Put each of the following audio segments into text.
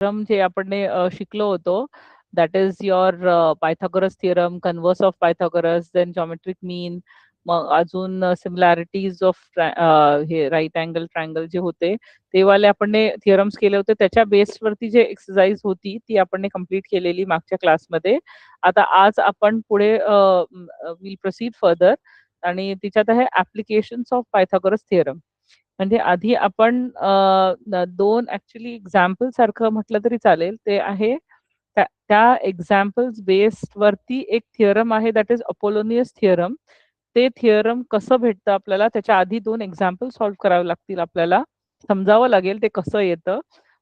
Theorem जे आपण शिकलो होतो, that is your Pythagoras theorem, converse of Pythagoras, then geometric mean, मग अजून सिमिलॅरिटीज ऑफ हे राईट अँगल ट्रायंगल जे होते ते वाले आपण थिअरम्स केले होते. त्याच्या बेसवरती जे एक्सरसाइज होती ती आपण कंप्लीट केलेली मागच्या क्लासमध्ये. आता आज आपण पुढे विल प्रोसीड फर्दर आणि तिच्यात आहे ऍप्लिकेशन्स ऑफ पायथागोरस थिअरम. म्हणजे आधी आपण दोन ऍक्च्युली एक्झाम्पल सारखं म्हटलं तरी चालेल. ते आहे त्या एक्झाम्पल्स बेस्ड वरती एक थिअरम आहे, दॅट इज अपोलोनियस थिअरम. ते थिअरम कसं भेटतं आपल्याला, त्याच्या आधी दोन एक्झाम्पल सॉल्व्ह करावे लागतील, आपल्याला समजावं लागेल ते कसं येतं.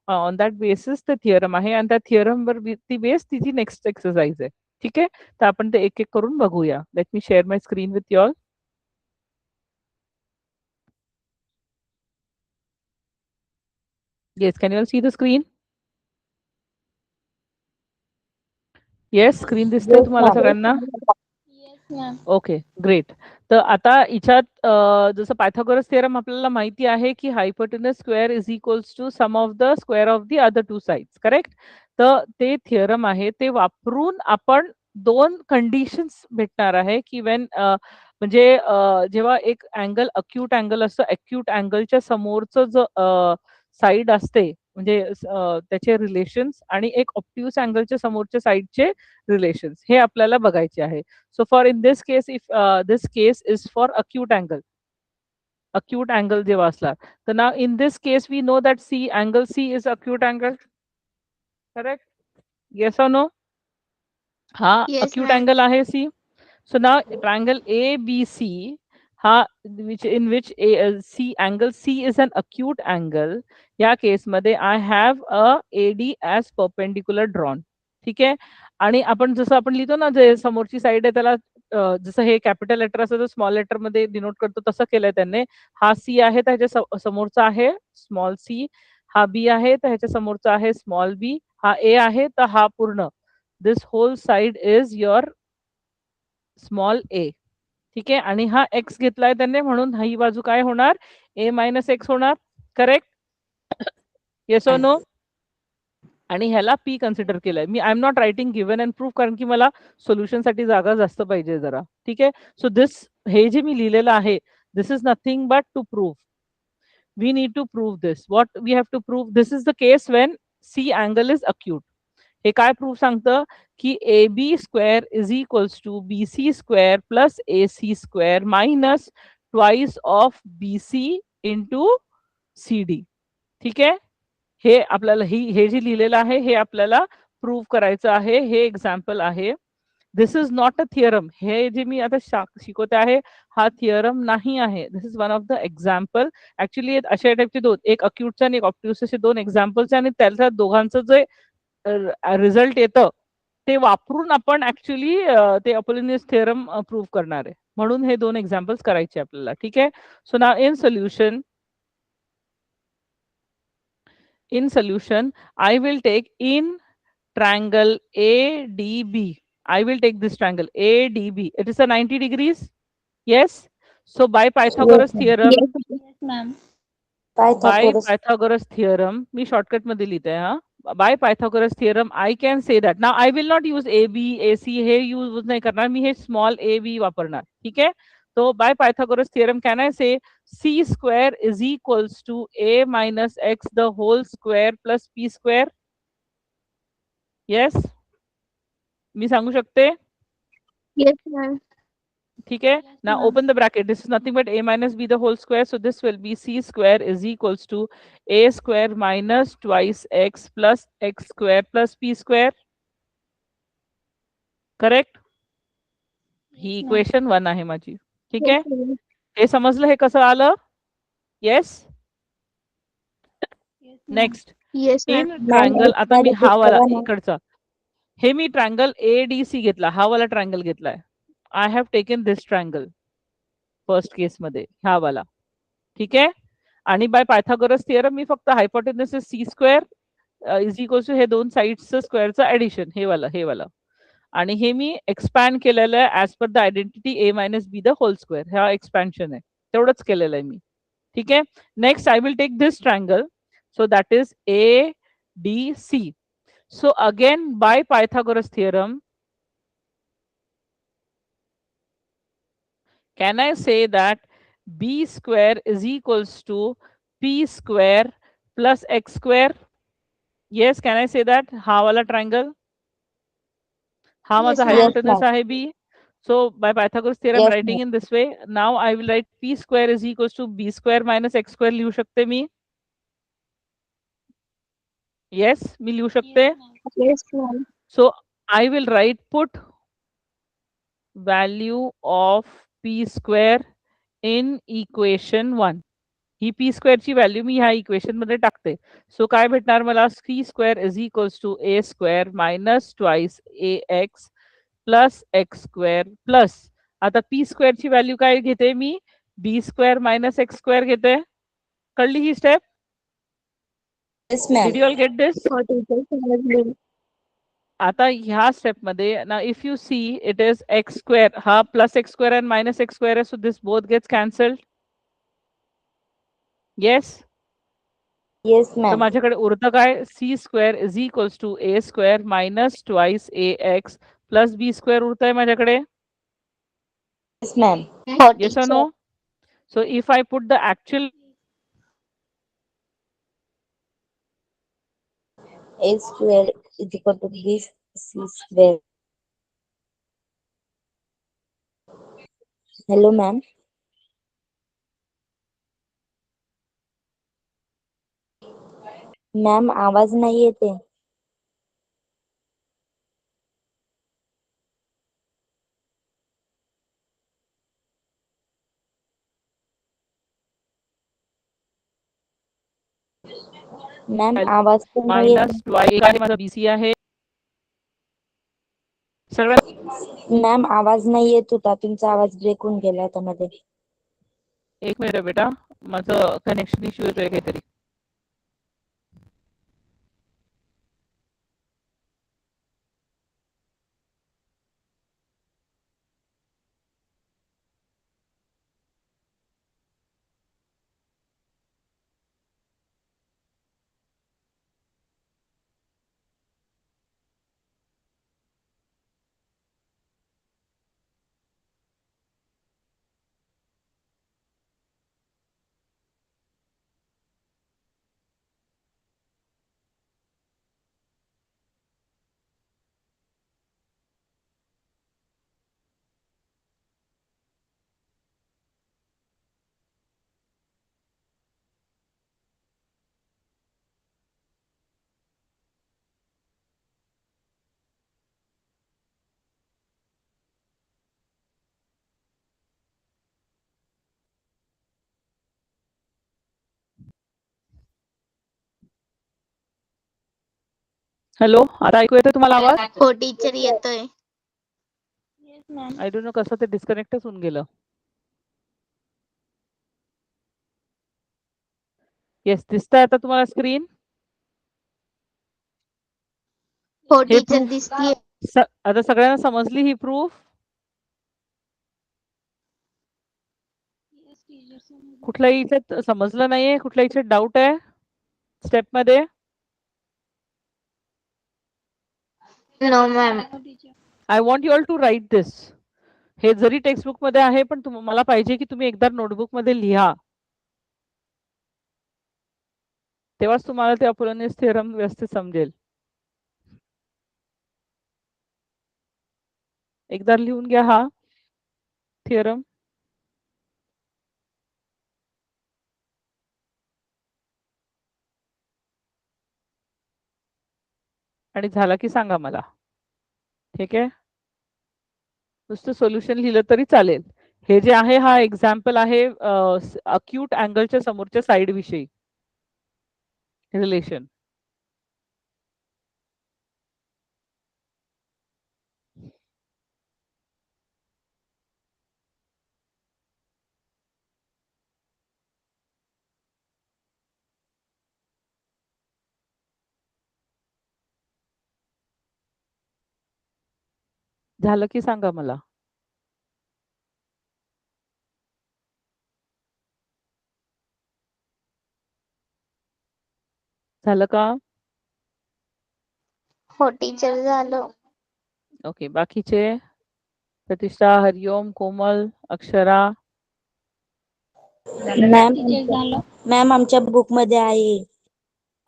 ऑन दॅट बेसिस ते थिअरम आहे आणि त्या थिअरम वर ती बेस तिची नेक्स्ट एक्सरसाइज आहे. ठीक आहे, तर आपण ते एक एक करून बघूया. Let me share my screen with you all. Yes, can you all see the screen? Yes, screen दिसते तुम्हाला सगळ्यांना? Okay, great. तर आता याच्यात जसं पायथागोरस थिअरम आपल्याला माहिती आहे की hypotenuse square is equals to sum of the square of the other two sides, correct? तर ते थिअरम आहे, ते वापरून आपण दोन कंडिशन्स भेटणार आहे की वेन म्हणजे जेव्हा एक अँगल अक्यूट अँगल असतो, अक्यूट अँगलच्या समोरचं जो साइड असते म्हणजे त्याचे रिलेशन्स आणि एक ऑप्ट्यूस अँगलच्या समोरच्या साइडचे रिलेशन्स हे आपल्याला बघायचे आहे. So for in this case, if this case is for acute angle जेव्हा असला, तर now in this case we know that angle C is acute angle, correct? Yes or no? हा Yes, acute ma'am. angle आहे C. So now triangle ABC, हा which C angle C is an acute angle. या केस मध्ये I have a AD as perpendicular drawn. ठीक आहे, आणि आपण जसं आपण लिहितो ना, जे समोरची साइड आहे त्याला जसं हे कॅपिटल लेटर असतं स्मॉल लेटर मध्ये डिनोट करतो, तसं केलंय त्यांनी. हा सी आहे तर ह्याच्या समोरचा आहे स्मॉल सी, हा बी आहे तर ह्याच्या समोरचा आहे स्मॉल बी, हा ए आहे तर हा पूर्ण this whole side is your small A. ठीक आहे, आणि हा एक्स घेतलाय त्यांनी म्हणून ही बाजू काय होणार, ए मायनस एक्स होणार, करेक्ट? येस और नो? आणि ह्याला पी कन्सिडर केलंय मी. I am not writing given and proof, कारण की मला सोल्युशन साठी जागा जास्त पाहिजे जरा. ठीक आहे, सो दिस हे जे मी लिहिलेलं आहे, this is nothing but to prove. We need to prove this. What we have to prove, this is the case when C angle is acute. हे काय प्रूफ सांगतं की A B square is equals to B C square plus A C square minus twice of B C into C D. ठीक आहे, हे आपल्याला हे जे लिहिलेलं आहे हे आपल्याला प्रूव्ह करायचं आहे. हे एक्झाम्पल आहे. This is not a theorem. हे जे मी आता शिकवते आहे हा थिअरम नाही आहे. This is one of the example. Actually अशा टाईपचे दोन, एक अक्यूटचा आणि एक ऑप्ट्यूस, असे दोन एक्झाम्पल्स आणि त्याच्या दोघांचं जे रिझल्ट येतं ते वापरून आपण ऍक्च्युली ते अपोलोनियस थिअरम प्रूव्ह करणार आहे. म्हणून हे दोन एक्झाम्पल्स करायचे आपल्याला. ठीक आहे, so now in solution, I will take in triangle ADB. I will take this triangle ADB. It is a 90 degrees. Yes. So by Pythagoras theorem, Yes, ma'am. by Pythagoras. Pythagoras theorem, me shortcut मध्ये लिहिते हा. By Pythagoras theorem, I can say that. Now I will not use AB, AC. हे use नाही करणार मी, हे small AB वापरणार. ठीक आहे, तो by Pythagoras theorem can I say C square is equals to A minus X the whole square plus P square? Yes, मी सांगू शकते. Yes, ma'am. ठीक है, Yes, now ma'am. open the bracket. This is nothing but a minus b the whole square, so this will be c square is equals to a square minus twice x plus x square plus p square. Correct? ही Yes, ma'am. Equation 1 आहे माझी. ठीक Yes, आहे, ma'am. हे समजलं हे कसं आलं? Yes. Yes, ma'am. Next, Yes, ma'am. In triangle, आता मी हा वाला इकडचा, हे मी ट्रायंगल एडीसी घेतला, हा वाला ट्रायंगल घेतलाय. I have taken this triangle first case मध्ये, हा वाला. ठीक आहे, आणि बाय पायथागोरस थिअरम मी फक्त hypotenuse c square is equal to हे दोन साइड्सचं स्क्वेअरचं ऍडिशन, हे वाला, आणि हे मी एक्सपॅन्ड केलेलं आहे as per the identity a minus b the whole square. हा एक्सपॅन्शन आहे, तेवढंच केलेलं आहे मी. ठीक आहे, next I will take this triangle, so that is a DC. So again, by Pythagoras theorem, can I say that B square is equals to P square plus X square? Yes, can I say that? हा वाला triangle? हा माझा ma'am. hypotenuse आहे B. So by Pythagoras theorem, Yes, writing in this way, now I will write P square is equals to B square minus X square लिहू शकते मी? Yes, मी लिहू शकते? Yes, ma'am. So I will write put value of P square in equation 1. ही P स्क्वेअरची value मी ह्या equation मध्ये टाकते. सो काय भेटणार मला? C square is equals to A square minus twice A X plus X square plus, आता पी स्क्वेअरची व्हॅल्यू काय घेते मी? B square minus x square घेते. कळली ही step? yes, ma'am. Did you all get this? For teacher समजली. आता ह्या स्टेप मध्ये ना, if you see it is X square, हा plus X square and minus x square आहे, so this both gets cancelled. Yes. Yes, तर ma'am. माझ्याकडे उरतं काय? C square is equals to A square minus twice A X plus B square उरतंय माझ्याकडे. Yes, ma'am. For yes और teacher. No? So if I put the actual A square is equal to B C square. Hello, ma'am. Ma'am आवाज नाही येते. Ma'am आवाज तर नाही येत. मायनस ट्वाइस आहे माझा बीसी आहे. सगळ्यात मॅम आवाज नाही येत होता, तुमचा आवाज ब्रेक होऊन गेला होता मध्ये. एक मिनिट बेटा, माझं कनेक्शन इश्यू येतोय काहीतरी. हॅलो, आता ऐकू येतोय तुम्हाला आवाज? हो टीचर येतोय. Yes, ma'am. I don't know कसं ते डिस्कनेक्टच होऊन गेलं. येस, दिसतंय आता तुम्हाला स्क्रीन? हो हे टीचर प्रूफ दिसतीये. आता सगळ्यांना समजली ही प्रूफ? कुठल्याही इथे समजलं नाहीये? कुठल्या इथे डाऊट आहे स्टेप मध्ये? No ma'am. I want you all to write this. हे जरी टेक्स्टबुक मध्ये आहे, पण मला पाहिजे की तुम्ही एकदा नोटबुक मध्ये लिहा, तेव्हाच तुम्हाला ते अपोलोनियस थिअरम व्यवस्थित समजेल. एकदा लिहून घ्या हा थिअरम. आणि झाला की सांगा मला. ठीक आहे? नुसतं सोल्युशन लिहिलं तरी चालेल. हे जे आहे हा एक्झाम्पल आहे अक्यूट अँगलच्या समोरच्या साइड विषयी रिलेशन. झालं की सांगा मला. झालं का? हो टीचर झालं. ओके, बाकीचे प्रतिष्ठा, हरिओम, कोमल, अक्षरा. मॅम आमच्या बुक मध्ये आहे.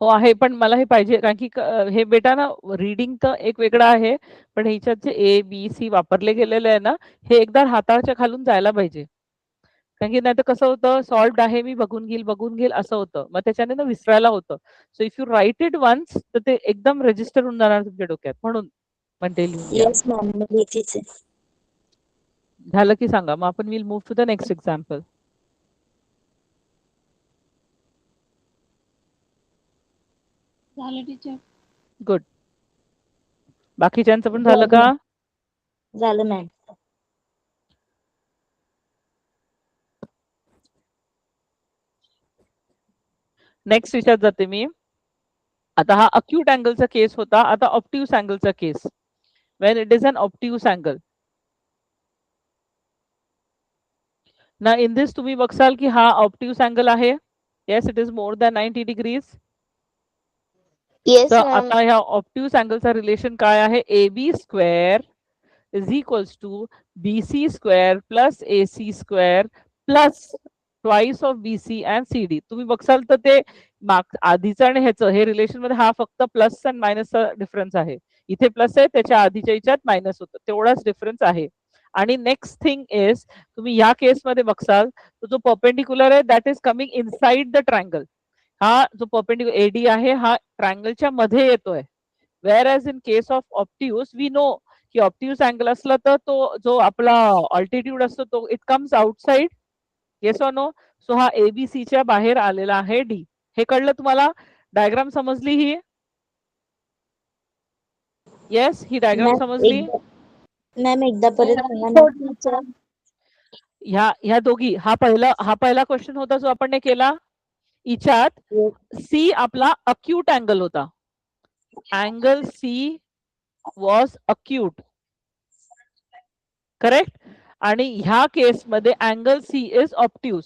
हो आहे, पण मला हे पाहिजे कारण की हे बेटा ना रीडिंग तर एक वेगळं आहे, पण ह्याच्यात जे ए बी सी वापरले गेलेले आहे ना, हे एकदा हाताच्या खालून जायला पाहिजे. कारण की नाही तर कसं होतं, सॉल्व्ड आहे मी बघून घेईल असं होतं, मग त्याच्याने ना विसरायला होतं. So if you write it once तर ते एकदम रजिस्टर होऊन जाणार तुमच्या डोक्यात, म्हणून म्हणते लिहून घ्या. येस मॅम मी लिहितेच आहे. झालं की सांगा, मग आपण will move to the next example. झालं टीचर. गुड. बाकीच्यांचं पण झालं का? झालं मॅम. नेक्स्ट विषयात जाते मी. आता हा अक्यूट अँगलचा केस होता, आता ऑप्टिव्स अँगलचा case. When it is an obtuse angle. ना इन दिस तुम्ही बघसाल की हा ऑप्टिव्स अँगल आहे. Yes, it is more than 90 degrees. Yes तर मॅम. आता ह्या ऑप्टिव्स अँगलचा रिलेशन काय आहे? A B square is equals to B C square plus A C square plus twice of B C and C D. तुम्ही बघसाल तर ते आधीचं आणि ह्याचं हे रिलेशन मध्ये हा फक्त प्लस अँड मायनसचा डिफरन्स आहे. इथे प्लस आहे, त्याच्या आधीच्या याच्यात मायनस होतं, तेवढाच डिफरन्स आहे. आणि नेक्स्ट थिंग इज, तुम्ही या केसमध्ये बघसाल तर जो परपेंडिक्युलर आहे that is coming inside the triangle. हा जो परपेंडिक्युलर एडी आहे हा ट्रायंगलच्या मध्ये येतोय. Whereas in case of obtuse we know की ऑप्टिव्स अँगल असला तर तो जो आपला ऑल्टिट्यूड असतो तो it comes outside. Yes or no? So हा एबीसी च्या बाहेर आलेला आहे डी. हे कळलं तुम्हाला? डायग्राम समजली ही? येस, ही डायग्राम समजली? मॅम एकदा परत सांगा. ह्या दोघी, हा पहिला क्वेश्चन होता जो आपण केला. हिच्यात सी आपला अक्यूट अँगल होता. Angle C was acute, correct. आणि ह्या केस मध्ये angle C is obtuse.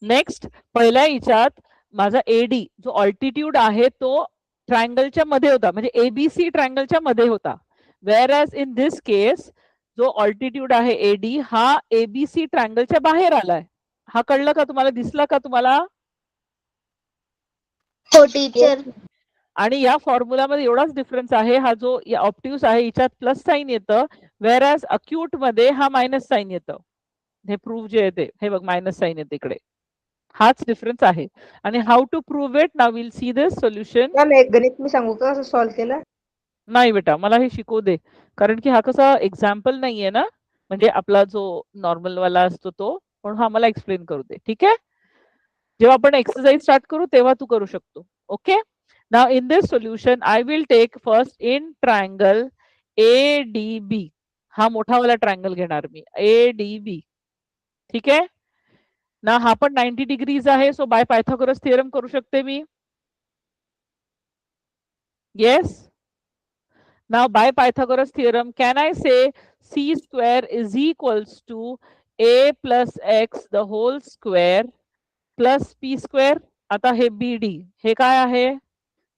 Next, पहिल्या हिच्यात माझा एडी जो ऑल्टिट्यूड आहे तो ट्रायंगलच्या मध्ये होता, म्हणजे एबीसी ट्रायंगलच्या मध्ये होता. वेअर एज इन दिस केस जो ऑल्टिट्यूड आहे एडी हा एबीसी ट्रायंगलच्या बाहेर आलाय. हा कळलं का तुम्हाला? दिसला का तुम्हाला? हो टीचर. आणि या फॉर्म्युलामध्ये एवढाच डिफरन्स आहे, हा जो ऑप्टिव्स आहे हिच्यात प्लस साइन येतं, वेअर एज अक्यूट मध्ये हा मायनस साइन येतं. हे प्रूव्ह जे येते हे बघ, मायनस साइन येते इकडे. हाच डिफरन्स आहे. आणि how to prove it, now will see this solution. Ma'am एक गणित मी सांगू का, कसं सॉल्व्ह केलं? नाही बेटा, मला हे शिकवू दे, कारण की हा कसा एक्झाम्पल नाहीये ना, म्हणजे आपला जो नॉर्मल वाला असतो तो, म्हणून हा मला एक्सप्लेन करू दे, ठीक आहे? जेव्हा आपण एक्सरसाइज स्टार्ट करू तेव्हा तू करू शकतो. Okay. Now in this solution I will take first in triangle ADB. हा मोठा वाला ट्रायंगल घेणार मी, ADB. ठीक आहे ना? हा पण 90 डिग्रीज आहे, सो बाय पायथागोरस थिअरम करू शकते मी. Yes. Now by Pythagoras theorem, can I say c square is equals to a plus x the whole square plus p square? आता हे BD हे काय आहे?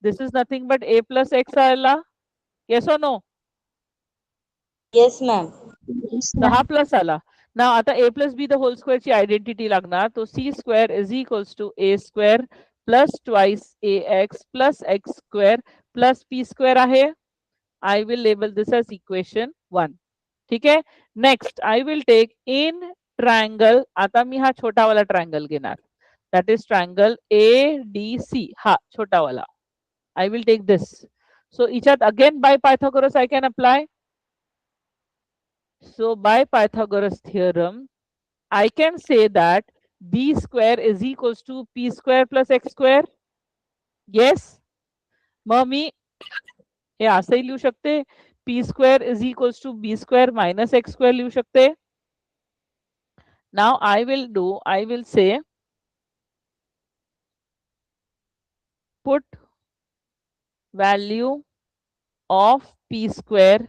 This is nothing but a plus x आला. Yes or no? Yes ma'am. तर हा plus आला ना. आता a plus b the whole square ची आयडेंटिटी लागणार. तो c square is equals to a square plus twice ax plus x square plus p square आहे. I will label this as equation 1. ठीक है. Next, I will take in triangle. आता मी हा छोटा वाला triangle घेणार. That is triangle ADC. हा छोटा वाला. I will take this. So इच्यात again by Pythagoras I can apply. So by Pythagoras theorem, I can say that b square is equals to p square plus x square. Yes. मग मी हे असंही लिहू शकते, p square is equals to b square minus x square लिहू शकते. Now I will say put value of p square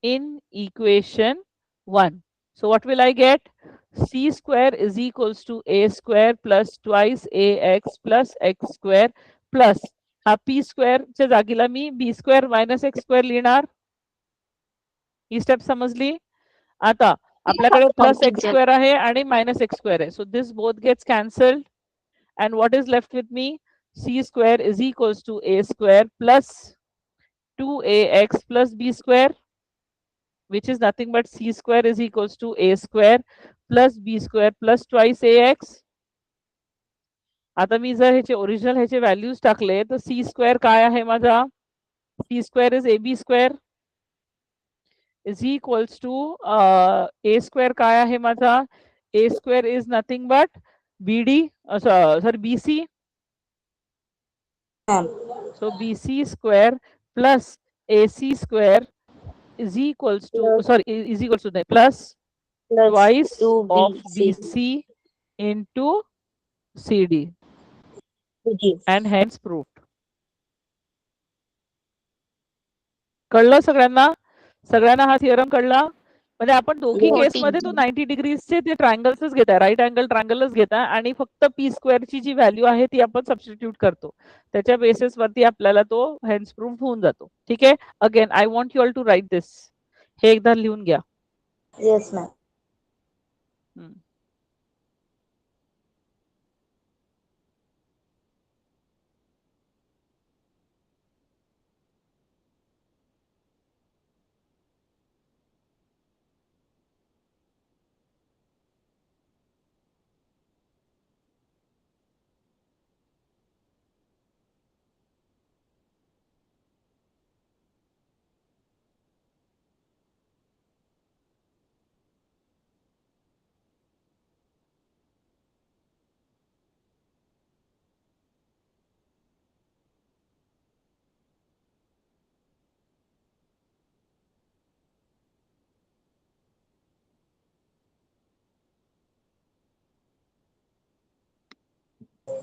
in equation 1. So what will I get? c square is equals to a square plus twice ax plus x square plus हा P स्क्वेअरच्या जागीला मी B square minus x square लिहिणार. ही step समजली. आता आपल्याकडे plus X square आहे आणि minus x square आहे. So this both gets cancelled and what is left with me, C square is equals to A square plus 2ax plus b square, which is nothing but c square is equals to a square plus b square plus twice ax. आता मी जर ह्याचे original ह्याचे values टाकले तर C square काय आहे माझा, C square is A B square is equals to A square काय आहे माझा, A square is nothing but B D sorry B C. So BC square plus AC square is equals to is equals to plus twice of BC into CD and hence proved. कळलं सगळ्यांना? सगळ्यांना हा theorem कळला? म्हणजे आपण दोघी केस मध्ये तो 90 डिग्रीजचे ते ट्रायंगल्सच घेताय, राईट अँगल ट्रायंगलच घेताय आणि फक्त पी स्क्वेअरची जी व्हॅल्यू आहे ती आपण सबस्टिट्यूट करतो. त्याच्या बेसिस वरती आपल्याला तो हेन्स प्रूफ होऊन जातो. ठीक आहे. Again I want you all to write this. हे एकदा लिहून घ्या. Yes ma'am.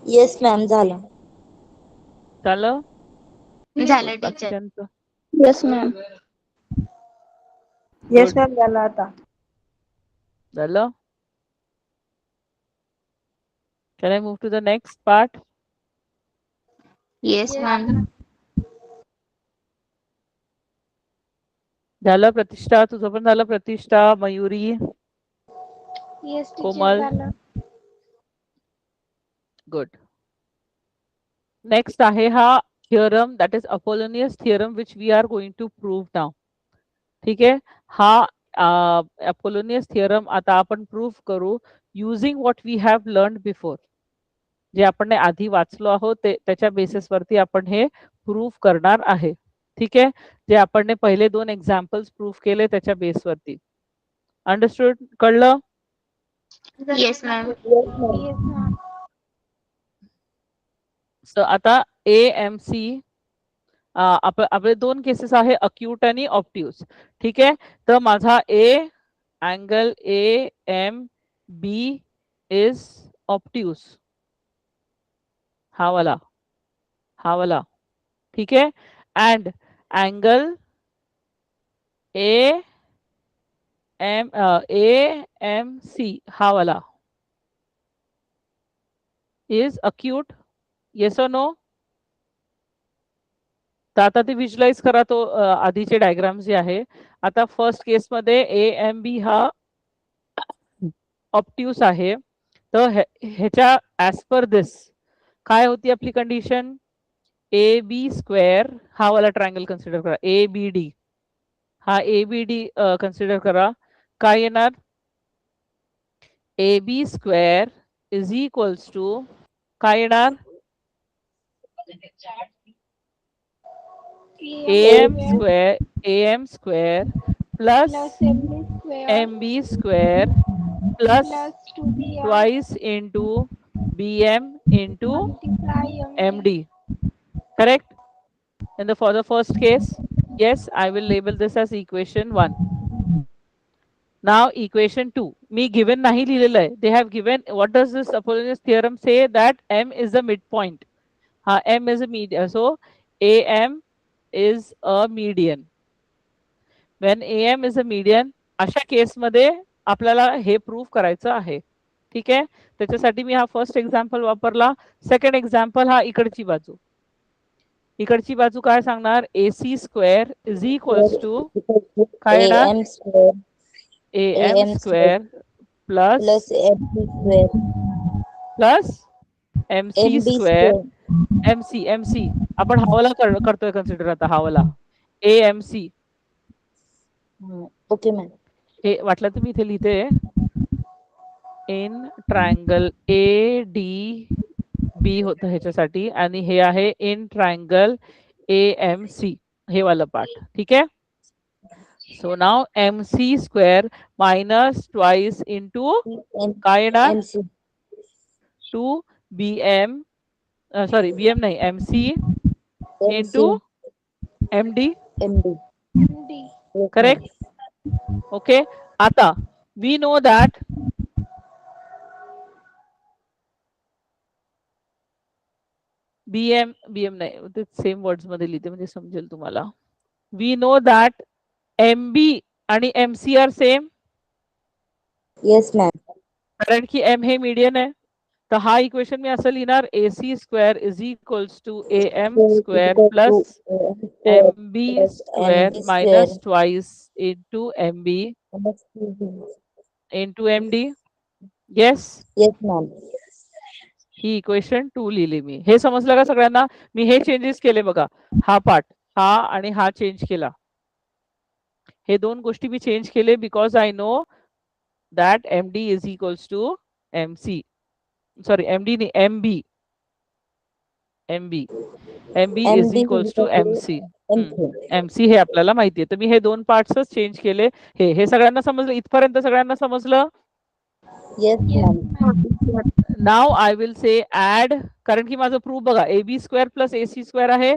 Yes ma'am. झालं. झालं? झालं टीचर. बाकीच्यांचं? Yes ma'am. येस मॅम झालं आता. झालं? Can I move to the next part? Yes ma'am. झालं प्रतिष्ठा? तुझं पण झालं प्रतिष्ठा, मयुरी, येस कोमल? झालं. गुड. नेक्स्ट आहे हा theorem, that is Apollonius theorem which we are going to prove now. ठीक आहे. हा अपोलोनियस थिअरम आता आपण प्रूव्ह करू using what we have learn before. जे आपण आधी वाचलो आहोत त्याच्या बेसिस वरती आपण हे प्रूव्ह करणार आहे. ठीक आहे. जे आपण पहिले 2 एक्झाम्पल्स प्रूव्ह केले त्याच्या बेसवरती. अंडरस्टूड? कळलं? Yes ma'am. सो आता AMC आपले 2 केसेस आहे, अक्यूट आणि ऑप्ट्यूज. ठीक आहे. तर माझा A angle AMB is obtuse, हा वाला. ठीक आहे. अँड अँगल AMC हा वाला इज अक्यूट. येस और नो? तर आता ते व्हिज्युअलाइज करा तो आधीचे डायग्राम जे आहे. आता फर्स्ट केस मध्ये AMB हा ऑप्ट्यूस आहे. तर ह्याच्या ऍज पर दिस काय होती आपली कंडिशन, AB स्क्वेअर हा वाला ट्रायंगल कन्सिडर करा, ABD हा ABD कन्सिडर करा. काय येणार, AB square is equals to काय येणार, AM square plus MB square plus twice into BM into MD. Correct? And for the first case, yes, I will label this as equation 1. Now equation 2, me given nahi लिहिलेलं आहे. They have given, what does this Apollonius theorem say, that M is the midpoint. M is a median. So AM is a median. When AM is a median, अशा केस मध्ये आपल्याला हे prove करायचं आहे. ठीक आहे. त्याच्यासाठी मी हा फर्स्ट एक्झाम्पल वापरला. सेकंड एक्झाम्पल हा इकडची बाजू. इकडची बाजू काय सांगणार AC square is equals to काय येणार AM square AM AM square plus plus MC square plus MC MB square square. MC आपण हावाला करतोय कन्सिडर आता हावाला AMC Okay, ma'am. हे वाटलं तर मी इथे लिहिते इन ट्रायंगल ADB होतं ह्याच्यासाठी आणि हे आहे इन ट्रायंगल AMC हे वाला पार्ट ठीक आहे सो नाव MC square minus twice into काय येणार MC 2 BM सॉरी BM नाही MC into MD MD. Yes, correct okay आता वी नो दॅट BM नाही ते सेम वर्ड्स मध्ये लिहिते म्हणजे समजेल तुम्हाला वी नो दॅट MB आणि MC are same ma'am. Yes, ma'am. कारण की M हे मीडियन आहे तर हा इक्वेशन मी असं लिहिणार AC square is equals to AM So, square equal plus to square MB plus square MB minus square twice into MB plus MB. Into MD yes Yes, ma'am. ही equation 2 लिहिली मी हे समजलं का सगळ्यांना मी हे चेंजेस केले बघा हा पार्ट हा आणि हा चेंज केला हे दोन गोष्टी मी चेंज केले because I know that MD is equals to MC sorry MD नाही MB is MB is equals to equal to MC MC. MC हे आपल्याला माहिती आहे तर मी हे दोन पार्ट्सच चेंज केले हे सगळ्यांना समजलं इथपर्यंत सगळ्यांना समजलं Yes, ma'am. Now I will say add कारण की माझं प्रूफ बघा AB square plus AC square आहे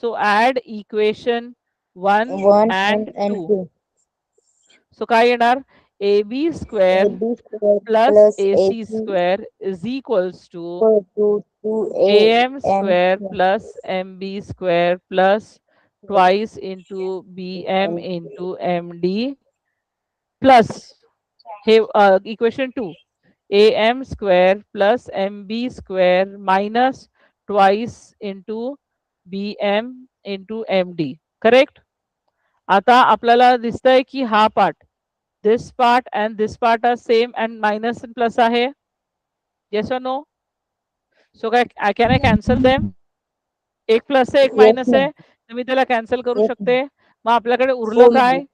so add equation 1 1 and and 2 2. So काय येणार AB square AB square plus plus AC AC square is equals to equal to AM 2AM square square. Plus MB square plus twice into BM into MD plus हे equation 2 AM square plus MB square minus twice into BM into MD correct आता आपल्याला दिसतंय की हा part this part and this part are same and minus and plus आहे yes और no so काय can I cancel them एक plus आहे एक Yes, मायनस ma'am. आहे तर मी त्याला कॅन्सल करू Yes, शकते मग आपल्याकडे उरलं हो, काय ma'am.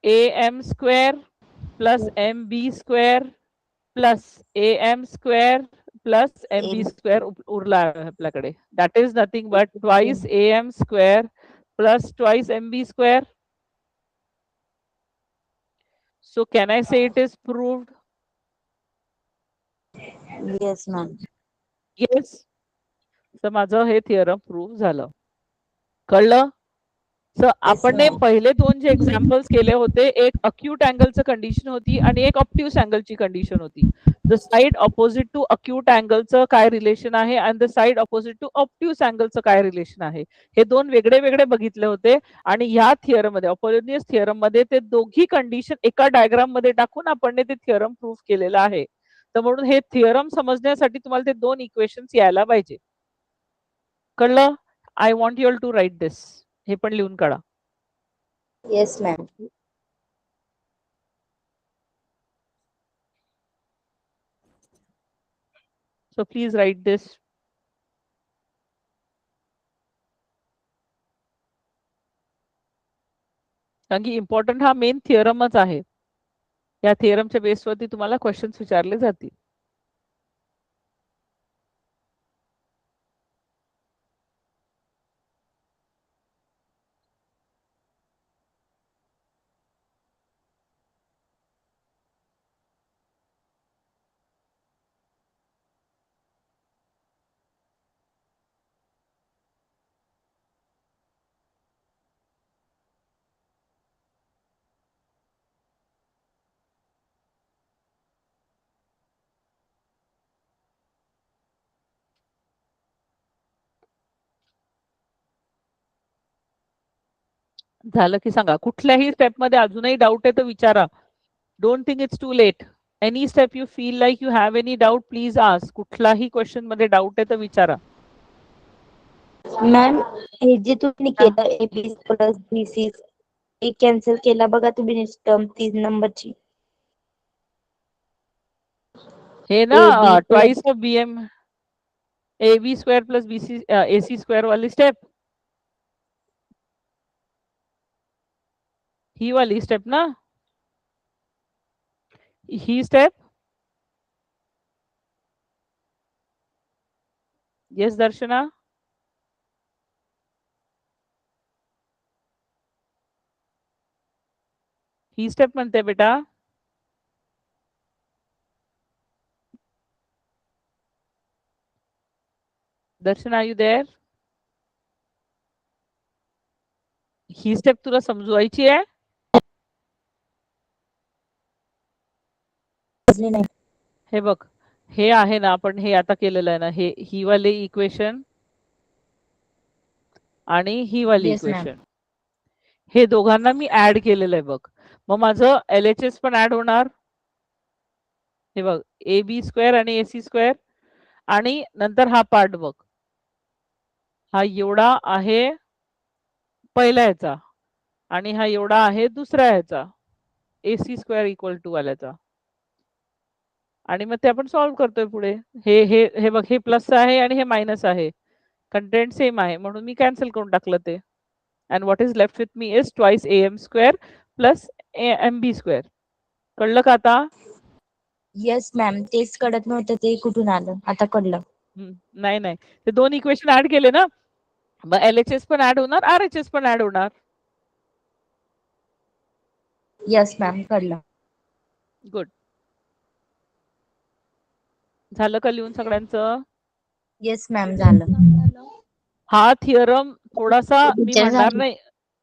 AM square plus MB square plus AM square plus MB square उरला आहे आपल्याकडे that is nothing but twice AM square plus twice MB square so can I say it is proved Yes, ma'am. yes तर माझं हे theorem prove झालं कळलं sir आपण ma'am. पहिले दोन जे एक्झाम्पल्स केले होते एक अक्यूट अँगलचं कंडिशन होती आणि एक ऑप्ट्यूस अँगलची कंडिशन होती the side opposite to acute अँगलचं काय रिलेशन आहे आणि the side opposite to obtuse अँगलचं काय रिलेशन आहे हे दोन वेगळे वेगळे बघितले होते आणि ह्या थिअरम मध्ये अपोलोनियस थिअरम मध्ये ते दोघी कंडिशन एका डायग्राम मध्ये टाकून आपण ते थिअरम प्रूव्ह केलेलं आहे तर म्हणून हे थिअरम समजण्यासाठी तुम्हाला ते दोन इक्वेशन्स यायला पाहिजे कळलं I want your to write this हे पण लिहून काढा Yes, ma'am. so please write this कारण की इम्पॉर्टंट हा मेन थिअरमच आहे या थिअरमच्या बेसवरती तुम्हाला क्वेश्चन्स विचारले जातील झालं की सांगा कुठल्याही स्टेप मध्ये अजूनही डाऊट आहे तर विचारा don't think it's too late any step you feel like you have any doubt please ask कुठलाही क्वेश्चन मध्ये डाऊट आहे तर विचारा मॅम हे जे तुम्ही हा. केलं एबी प्लस बीसी एक कॅन्सल केला बघा तुम्ही टर्म 3 नंबरची. हे ना AB twice of BM AB square plus BC AC square वाली स्टेप, ही वाली स्टेप ना, ही स्टेप. यस दर्शना, ही स्टेप म्हणते बेटा. दर्शन आर यू देअर? ही स्टेप तुला समजवायची आहे. नाही. हे बघ, हे आहे ना, आपण हे आता केलेलं आहे ना, हे ही वाली इक्वेशन आणि ही वाली येस मॅम. इक्वेशन, हे दोघांना मी ऍड केलेलं आहे बघ. मग माझं LHS पण ऍड होणार. हे बघ, AB स्क्वेअर आणि AC स्क्वेअर, आणि नंतर हा पार्ट बघ, हा एवढा आहे पहिल्या ह्याचा आणि हा एवढा आहे दुसऱ्या ह्याचा, AC स्क्वेअर इक्वल टू वाल्याचा. आणि मग ते आपण सॉल्व्ह करतोय पुढे. हे हे हे बघ, हे प्लस आहे आणि हे मायनस आहे, कंटेंट सेम आहे म्हणून मी कॅन्सल करून टाकलं ते. And what is left with me is twice AM square plus MB square. कळलं का आता? येस मॅम, तेच कळत नव्हतं ते कुठून आलं, आता कळलं. नाही नाही, ते दोन इक्वेशन ऍड केले ना, मग LHS पण ऍड होणार, RHS पण ऍड होणार. येस मॅम, कळलं. गुड. झालं का लिहून सगळ्यांचं? येस मॅम, झालं. हा थिअरम थोडासा मी टीचर म्हणणार झाली. नाही,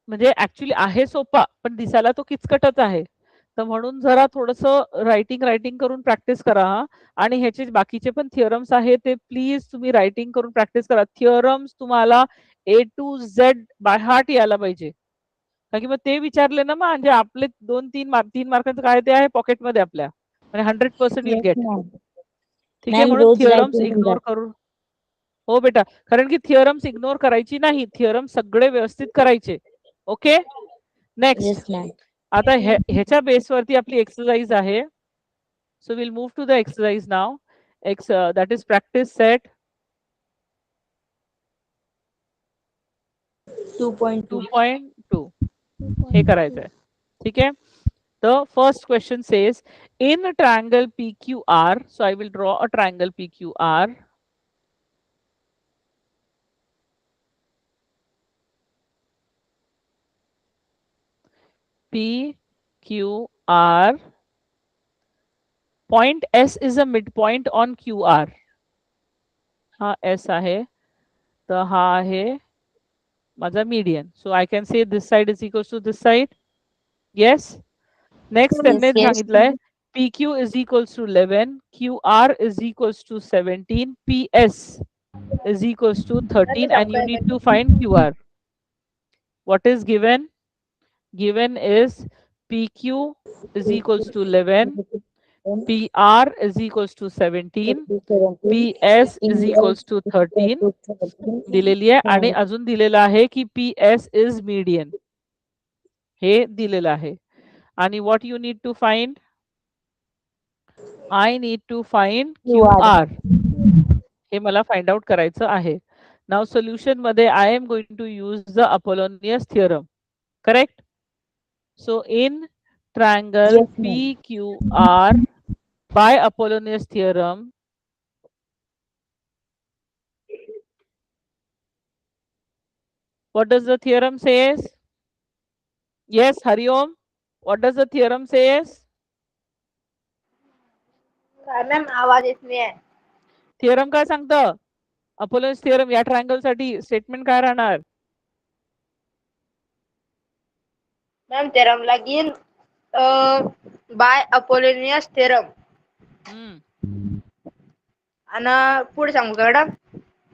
म्हणजे ऍक्च्युली आहे सोपा, पण दिसायला तो किचकटच आहे. तर म्हणून जरा थोडस रायटिंग करून प्रॅक्टिस करा. आणि ह्याचे बाकीचे पण थिअरम्स आहेत ते प्लीज तुम्ही रायटिंग करून प्रॅक्टिस करा. थिअरम्स तुम्हाला A to Z by heart यायला पाहिजे. कारण की मग ते विचारले ना, मग म्हणजे आपले 2-3 मार्कांचं काय ते आहे पॉकेटमध्ये आपल्या, म्हणजे 100% विल येस गेट. मॅम. ठीक आहे, मॅम म्हणून रोज थिअरम्स रायटिंग इग्नोर करून. हो बेटा, कारण की थिअरम्स इग्नोर करायची नाही, थिअरम सगळे व्यवस्थित करायचे. Okay, next. Yes ma'am. आता ह्याच्या बेसवरती आपली एक्सरसाइज आहे. So will move to the exercise now. That is practice set 2.2. हे करायचं आहे. ठीक आहे. The first question says, in a triangle PQR, so I will draw a triangle PQR. PQR, point S is a midpoint on QR. हा S आहे, तर हा आहे माझा median. So I can say this side is equals to this side. Yes. Next त्यांनी Yes. सांगितलंय PQ is equals to 11, QR is equals to 17, PS is equals to 13, and you need to find QR. What is given? Given is PQ is equals to 11, PR is equals to 17, PS is equals to 13 दिलेली आहे, आणि अजून दिलेलं आहे की PS is median. हे दिलेलं आहे. आणि what you need to find? I need to find QR. हे मला फाइंड आउट करायचं आहे. नाउ सोल्युशन मध्ये I am going to use the Apollonius theorem. Correct? So in triangle Yes, ma'am. PQR by Apollonius theorem, what does the theorem says? Yes, Hariom. What does the theorem says? काय ma'am आवाज येत नाही आहे. Theorem काय सांगतं? Apollonius theorem या triangle साठी statement काय राहणार? मॅम थेरम लागीन बाय अपोलोनियस थेरम. आणि पुढे सांगू का मॅडम?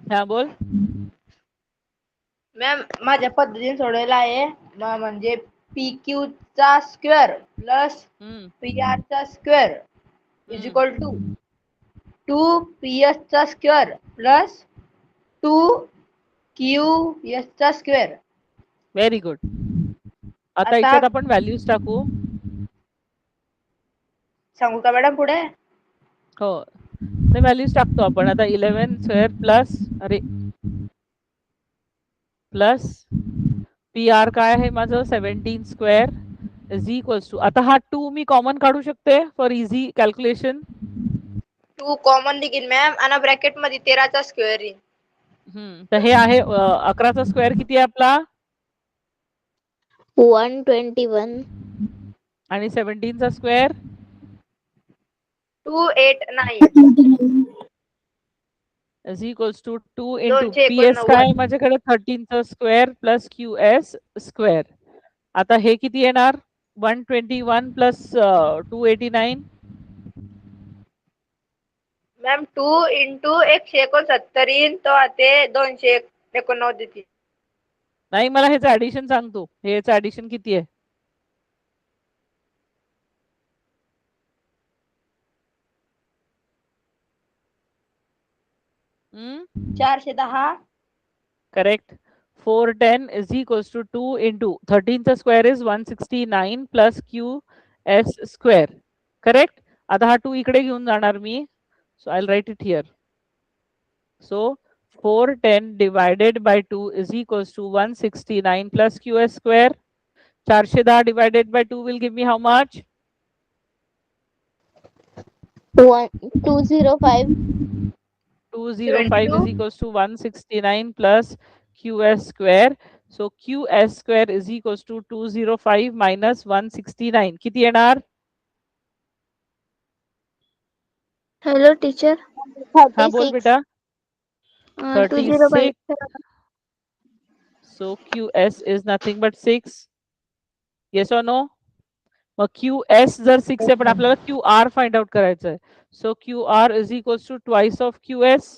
हा बोल. मॅम माझ्या पद्धतीने सोडवलेला आहे. म्हणजे PQ चा स्क्वेअर प्लस PR चा square is equal to 2PS चा स्क्वेअर प्लस 2 QS चा स्क्वेअर. Very good. आता आता याच्यात आपण व्हॅल्यूज टाकू. सांगू का मॅडम पुढे? हो, व्हॅल्यूज टाकतो आपण. आता 11 स्क्वेअर प्लस PR काय आहे माझं 17 स्क्वेअर इज इक्वल्स टू, आता हा 2 मी कॉमन काढू शकते फॉर इझी कॅल्क्युलेशन. 2 कॉमन निघेल मॅम आणि ब्रॅकेट मध्ये 13 चा स्क्वेअर येईल. तर हे आहे 11 चा स्क्वेअर किती आहे आपला 121. आणि 17 चा square 289 is equals to 2 into 289. PS काय आहे माझ्याकडे 13 चा स्क्वेअर प्लस QS स्क्वेअर. आता हे किती येणार 121 प्लस 289. मॅम 2 इंटू 169 येईल तर ते 289 येतील. नाही, मला ह्याचं ऍडिशन सांगतो. ह्याचं ऍडिशन किती आहे 410. Correct. 410 is equals to 2 into 13 चा square is 169 plus QS square. Correct. आता हा 2 इकडे घेऊन जाणार मी. So I'll write it here. So 410 divided by 2 is equals to 169 plus QS square. 410 divided by 2 will give me how much? 205. 205 is equals to 169 plus QS square. So QS square is equals to 205 minus 169. किती येणार? Hello teacher. हाँ बोल 36. बेटा. 36. 205. So QS is nothing but 6. Yes or no? मग QS जर 6 आहे पण आपल्याला QR फाइंड आउट करायचं आहे. So QR is equals to twice of QS.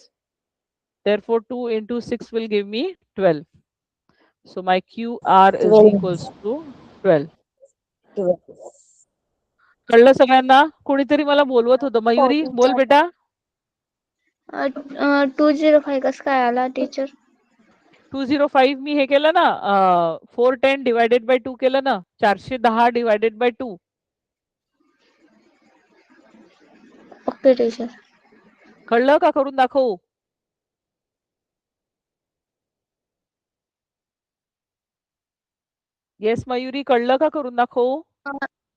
Therefore 2 into 6 will give me 12. So my QR is 12. equals to 12. कळलं सगळ्यांना? कोणीतरी मला बोलवत होतं. मयुरी बोल बेटा. 205 कसं काय आला टीचर? 205 मी हे केलं ना 410 डिवायडेड बाय 2 केलं ना 410 डिवायडेड बाय 2. Okay teacher. कळलं का? करून दाखवू? येस मयुरी, कळलं का? करून दाखवू?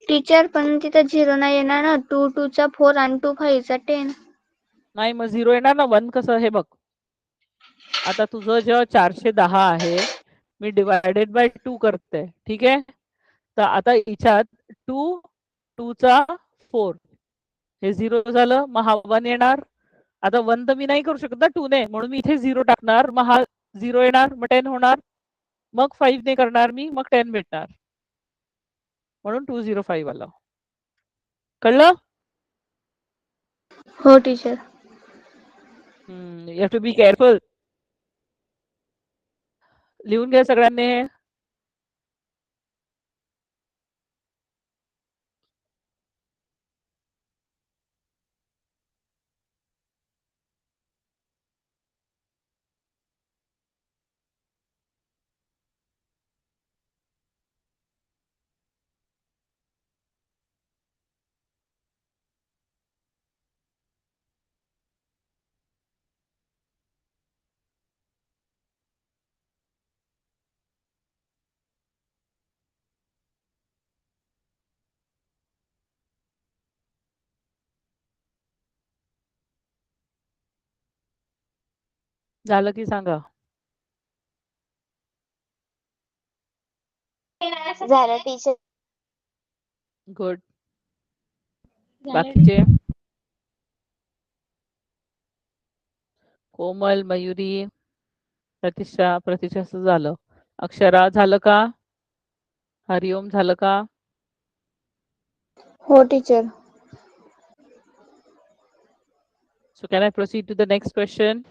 टीचर पण तिथं 0 नाही येणार ना. 2 चा 4 आणि 2 5 चा 10. नाही, मग 0 येणार ना. 1 कसं? हे बघ, आता तुझं जे 410 आहे मी डिवायडेड बाय 2 करते. ठीक आहे. तर आता याच्यात 2 चा 4 हे 0 झालं. मग हा 1 येणार. आता 1 तर मी नाही करू शकत ना 2 ने, म्हणून मी इथे 0 टाकणार. मग हा 0 येणार, मग 10 होणार. मग 5 ने करणार मी, मग 10 भेटणार. म्हणून 205 आलं. कळलं? हो teacher. You have to be careful. लिहून घ्या सगळ्यांनी. झालं की सांगा. झालं टीचर. गुड. बाकीचे कोमल, मयुरी, प्रतीक्षाचं झालं. अक्षरा झालं का? हरिओम झालं का? हो teacher. So can I proceed to the next question?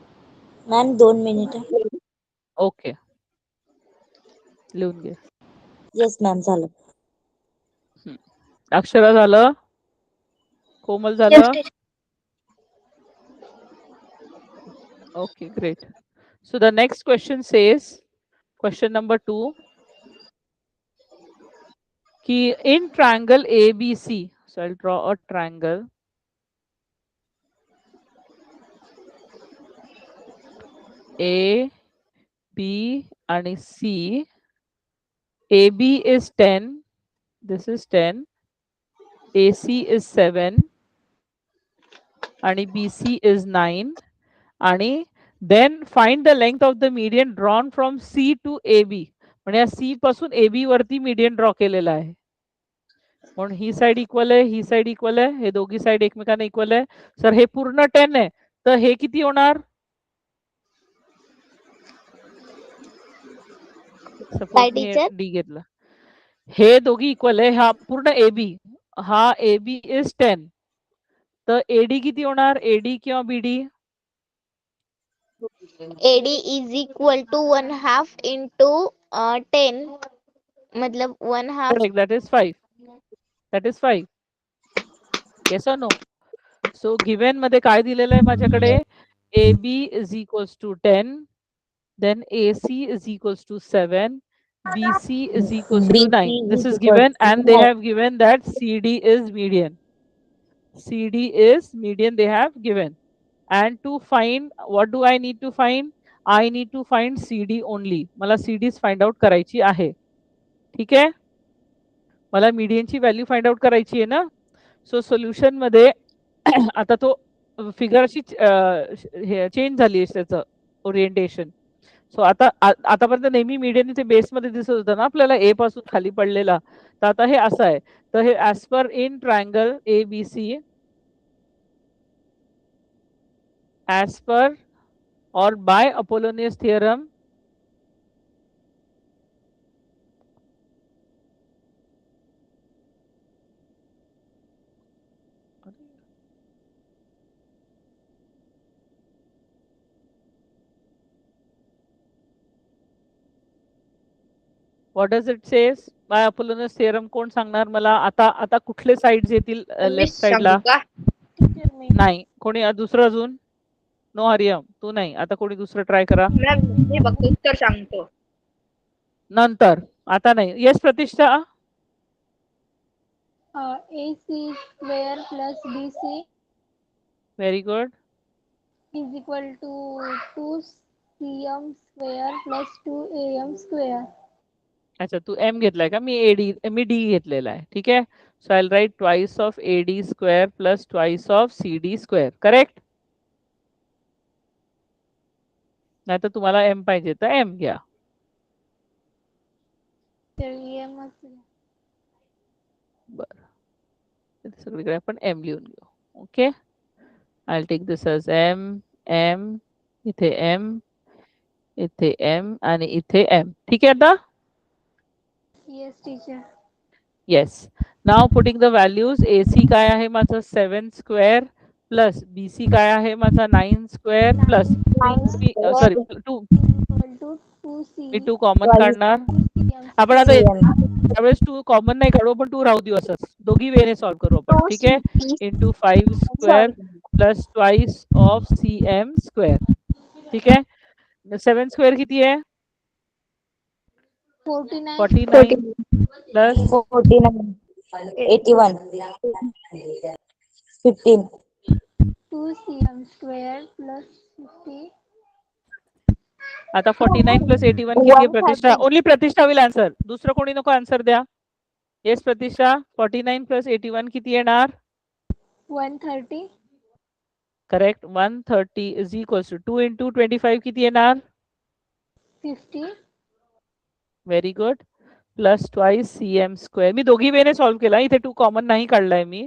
Ma'am 2 minute. Okay, लिहून घे. येस मॅम झालं. अक्षरा झालं. कोमल झालं. Okay, great. So the next question says, question number 2, ki in triangle ABC, so I'll draw a triangle. A, B and C. AB is 10, this is 10, AC is 7 and BC is 9, and then find the length of the median drawn from C to AB. म्हणजे C पासून AB वरती median draw केलेला आहे. म्हणून ही side equal आहे, ही side equal आहे, हे दोघी साइड एकमेकांना इक्वल आहे. सर हे पूर्ण 10 आहे, तर हे किती होणार? सपोज मी डी घेतला, हे दोघी इक्वल आहे, हा पूर्ण AB, हा AB इज 10, तर AD किती होणार? AD किंवा BD? AD is equal to 1/2 into 10, मतलब 1/2. Correct, that is 5. That is 5. Yes or no? So given मध्ये काय दिलेलं आहे माझ्याकडे? AB is equals to 10, then AC is equals to 7, BC is equals to 9. This is given, and they have given that CD is median. CD is median they have given. And to find, what do I need to find? I need to find CD only. मला CDs find out करायची आहे. ठीक आहे? मला मीडियनची value find out करायची आहे ना. So solution मध्ये आता तो फिगर अशी चेंज झाली आहे त्याचं ओरिएंटेशन. सो आता आतापर्यंत नेहमी मीडियन इथे बेस मध्ये दिसत होतं ना आपल्याला ए पासून खाली पडलेला, तर आता हे असं आहे. तर हे as per in triangle ABC, as per और by Apollonius theorem, what does it says by Apollonius theorem? कोण सांगणार मला? आता कुठले साइड्स येतील लेफ्ट साइडला? नाही कोणी दुसरं अजून? नो हरियम, तू नाही. आता कोणी दुसरं ट्राय करा. मी फक्त उत्तर सांगतो नंतर, आता नाही. येस प्रतिष्ठा? AC square plus BC very good. is equal to 2CM square plus 2AM square. अच्छा, तू एम घेतलाय का? मी डी घेतलेला आहे. ठीक आहे. So I write twice of AD square plus twice of CD square. Correct? नाही तर तुम्हाला एम पाहिजे तर एम घ्या. बरं, सगळीकडे आपण एम लिहून घेऊ. Okay, I take this edge M, M, इथे एम, इथे एम आणि इथे एम. ठीक आहे आता? Yes, teacher. Yes. Now putting the values, AC काय आहे माझं 7 स्क्वेअर प्लस BC काय आहे माझा 9 स्क्वेअर प्लस सॉरी 2. मी 2 कॉमन काढणार. आपण आता त्यावेळेस 2 कॉमन नाही काढू, पण 2 राहू देऊ असंच. दोघी वेने सॉल्व्ह करू आपण. ठीक आहे. Into 5 square plus twice of CM square. ठीक आहे. 7 स्क्वेअर किती आहे? 49 प्लस 49, 81, 15. 2CM square plus 50. आता 49 प्लस 81 किती आहे प्रतिष्ठा? ओनली प्रतिष्ठा विल आन्सर, दुसरं कोणी नको आन्सर द्या. येस प्रतिष्ठा, 49 प्लस 81 किती येणार? 130. Correct. 130 is equals to 2 into 25 किती येणार? 50. Very good. Plus twice CM square. मी दोघी वेने सॉल्व्ह केला, इथे 2 कॉमन नाही काढलाय मी.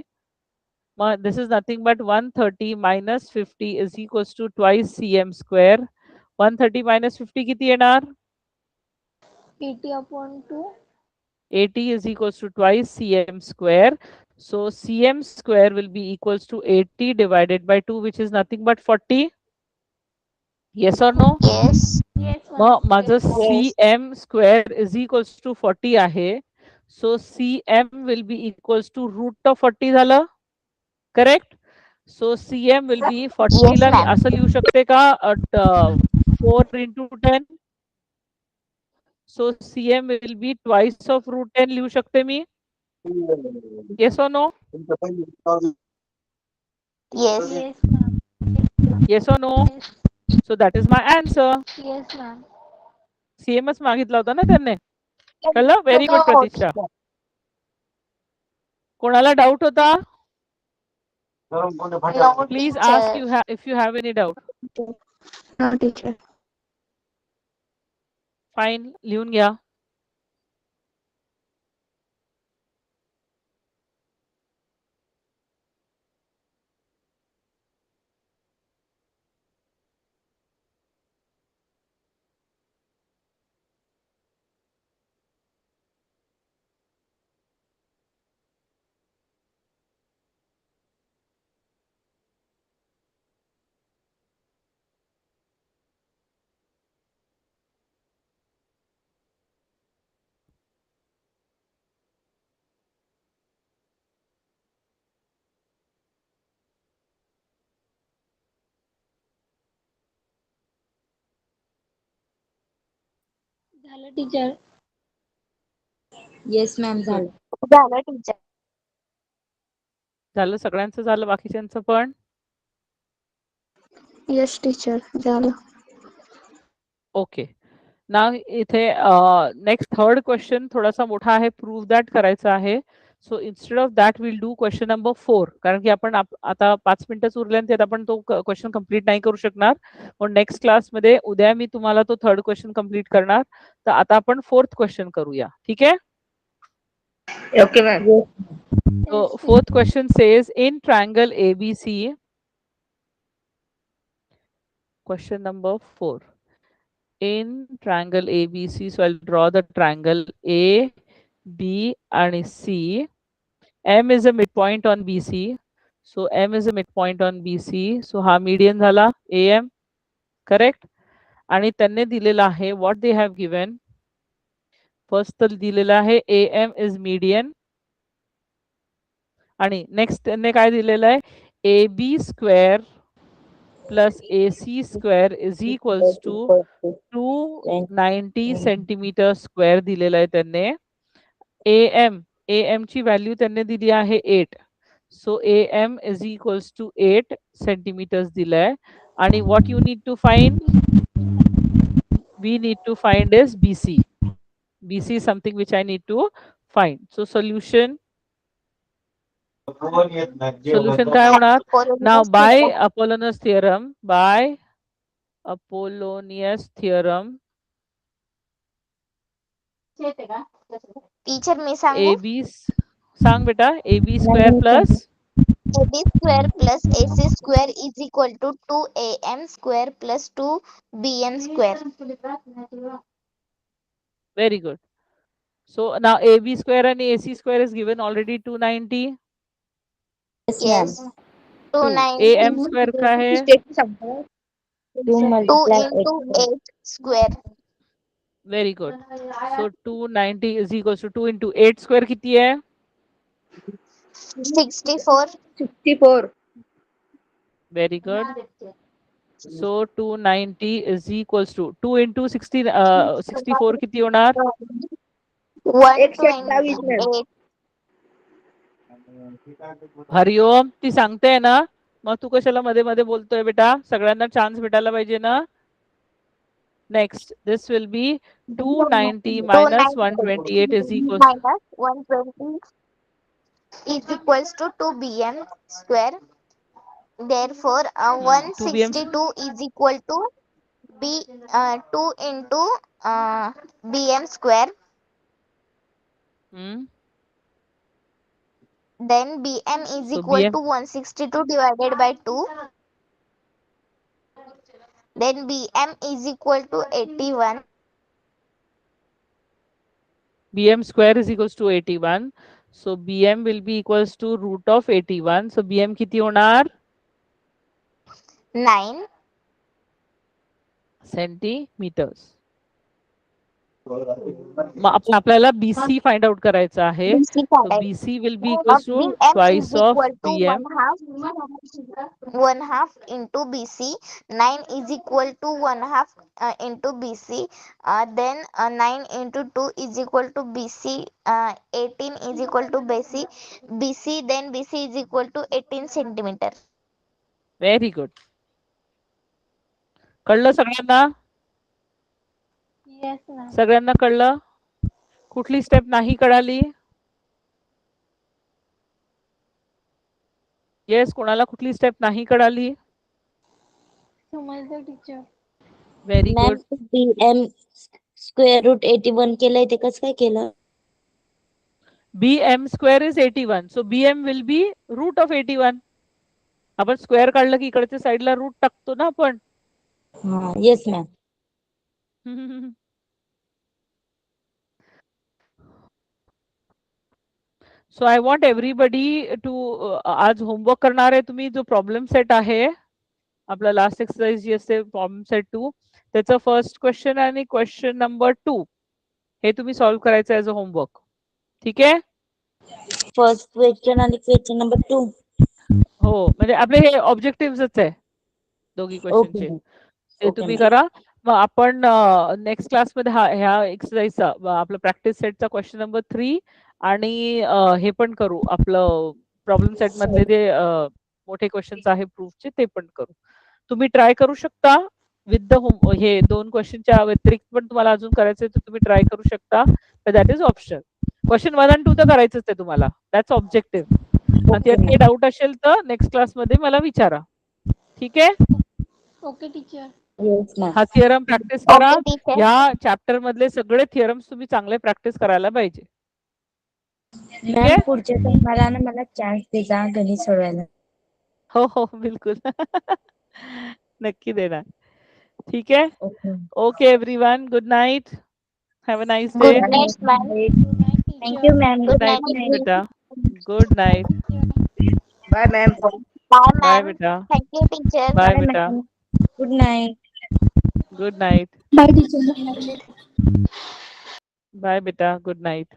मग this is nothing but 130 minus 50 is equals to twice CM square. 130 minus 50 किती येणार? 80/2. 80 is equals to twice CM square. So CM square will be equals to 80 divided by 2, which is nothing but 40. Yes or no? Yes. Yes. मग माझं CM square is equals to 40 आहे. So CM will be equals to root of 40 झालं. Correct? So CM will be 40 ला मी असं लिहू शकते का? 4 into 10. So CM will be twice of root 10 लिहू शकते मी? Yes or no? Yes. Yes or no? So that is my answer. Yes ma'am. CMच मागितला होता ना त्यांनी. कळलं? Very good Pratiksha. कोणाला डाऊट होता? No, Please ask teacher. if you have any doubt. No teacher. Fine, लिहून घ्या. झालं टीचर. येस मॅम झालं. झालं टीचर. झालं सगळ्यांचं झालं बाकीच्यांचं पण? येस टीचर झालं. ओके. नाव इथे नेक्स्ट थर्ड क्वेश्चन थोडासा मोठा आहे, प्रूव्ह दॅट करायचा आहे. So instead of that will do question number 4, कारण की आपण आता 5 मिनिटच उरल्यानंतर आपण तो क्वेश्चन कंप्लीट नाही करू शकणार. पण नेक्स्ट क्लासमध्ये उद्या मी तुम्हाला तो थर्ड क्वेश्चन कंप्लीट करणार. तर आता आपण फोर्थ क्वेश्चन करूया. ठीक आहे? Okay ma'am. So fourth question says in triangle ABC, question number 4. In triangle ABC, so I'll draw the triangle A, B and C. M is a midpoint on BC. So M is a midpoint on BC. So हा median झाला AM, correct? आणि त्यांनी दिलेला आहे what they have given. First तर दिलेला आहे AM is median. आणि नेक्स्ट त्यांनी काय दिलेलं आहे, AB square plus AC square is equals to 290 centimetre square दिलेलं आहे त्यांनी. AM ची व्हॅल्यू त्यांनी दिली आहे 8. सो AM is equals to 8 centimetres दिलंय. आणि what you need to find, we need to find is BC. BC is something which I need to find. So solution काय होणार? Now by Apollonius theorem, teacher मी सांगू? AB सांग बेटा. AB square plus AB square plus AC square is equal to 2AM square plus 2BM square. very good. So now AB square and AC square is given already 290. Yes. 2 290. AM square काय आहे? 2 into 8 square. Very good. So 290 is equals to 2 into 8 square किती आहे? 64. 64. Very good. So 290 is equals to 2 into 64 किती होणार? 128. हरिओम, ती सांगते ना, मग तू कशाला मध्ये मध्ये बोलतोय बेटा? सगळ्यांना चान्स भेटायला पाहिजे ना. Next this will be 290 minus 128 is equals Minus 120 is equals to 2BM square. Therefore, 162 is equal to 2 into BM square. Then BM is So equal BM to 162 divided by 2. Then BM is equal to 81. BM square is equals to 81. So BM will be equals to root of 81. So BM किती होणार? 9 centimetres. आपल्याला BC find out करायचं आहे. BC So काढायचं. BC will be Of equals to BM twice is of equal to BM. one half into BC. 9 is equal to 1/2 into BC. Then 9 into 2 is equal to BC. 18 is equal to BC. Then BC is equal to 18 centimeter. Very good. कळलं सगळ्यांना? Yes ma'am. सगळ्यांना कळलं? कुठली step नाही कळाली? Yes, कोणाला कुठली step नाही कळाली? समजलं teacher. Very ma'am good. BM square root 81 केलंय ते कसं काय केलं? BM square is 81. So BM will be root of 81. आपण स्क्वेअर काढलं की इकडच्या साईडला रूट टाकतो ना आपण. हा yes ma'am. So I want everybody to आज होमवर्क करणार आहे तुम्ही. जो प्रॉब्लेम सेट आहे आपला लास्ट एक्सरसाइज जी असते प्रॉब्लेम सेट 2, त्याचं फर्स्ट क्वेश्चन आणि क्वेश्चन नंबर 2 हे तुम्ही सॉल्व्ह करायचं ऍज अ होमवर्क. ठीक आहे? फर्स्ट क्वेश्चन आणि क्वेश्चन नंबर 2. हो, म्हणजे आपले हे ऑब्जेक्टिव्हच आहे दोघी क्वेश्चनचे. ते ओके तुम्ही मॅम. करा. मग आपण नेक्स्ट क्लासमध्ये ह्या एक्सरसाइजचा आपला प्रॅक्टिस सेटचा क्वेश्चन नंबर 3 आणि हे पण करू, आपलं प्रॉब्लेम सेट मधले जे मोठे क्वेश्चन्स आहे प्रूफचे ते पण करू. तुम्ही ट्राय करू शकता विथ द होम. हे 2 क्वेश्चनच्या व्यतिरिक्त पण तुम्हाला अजून करायचं तर तुम्ही ट्राय करू शकता. That is option. क्वेश्चन 1 आणि 2 तर करायचंच आहे तुम्हाला. That's objective. आणि त्यात काही डाऊट असेल तर नेक्स्ट क्लासमध्ये मला विचारा. ठीक आहे? Okay teacher. Yes ma'am. हा थिअरम प्रॅक्टिस करा. Okay, teacher. या चॅप्टर मधले सगळे थिअरम्स तुम्ही चांगले प्रॅक्टिस करायला पाहिजे. ठीक आहे? मॅम पुढच्या टाइमाला ना मला चान्स देजा गणित सोडवायला. हो हो, बिलकुल. नक्की देणार. ठीक आहे? Okay. Okay everyone, good night. Have a nice day. Good night, ma'am. Thank you ma'am. Good good night, night teacher. बेटा. Good night. Bye ma'am. Bye, bye ma'am. बेटा. Thank you, teacher. Bye bye बेटा. Ma'am. Good night. Good night. Bye teacher. Bye बेटा. Good night.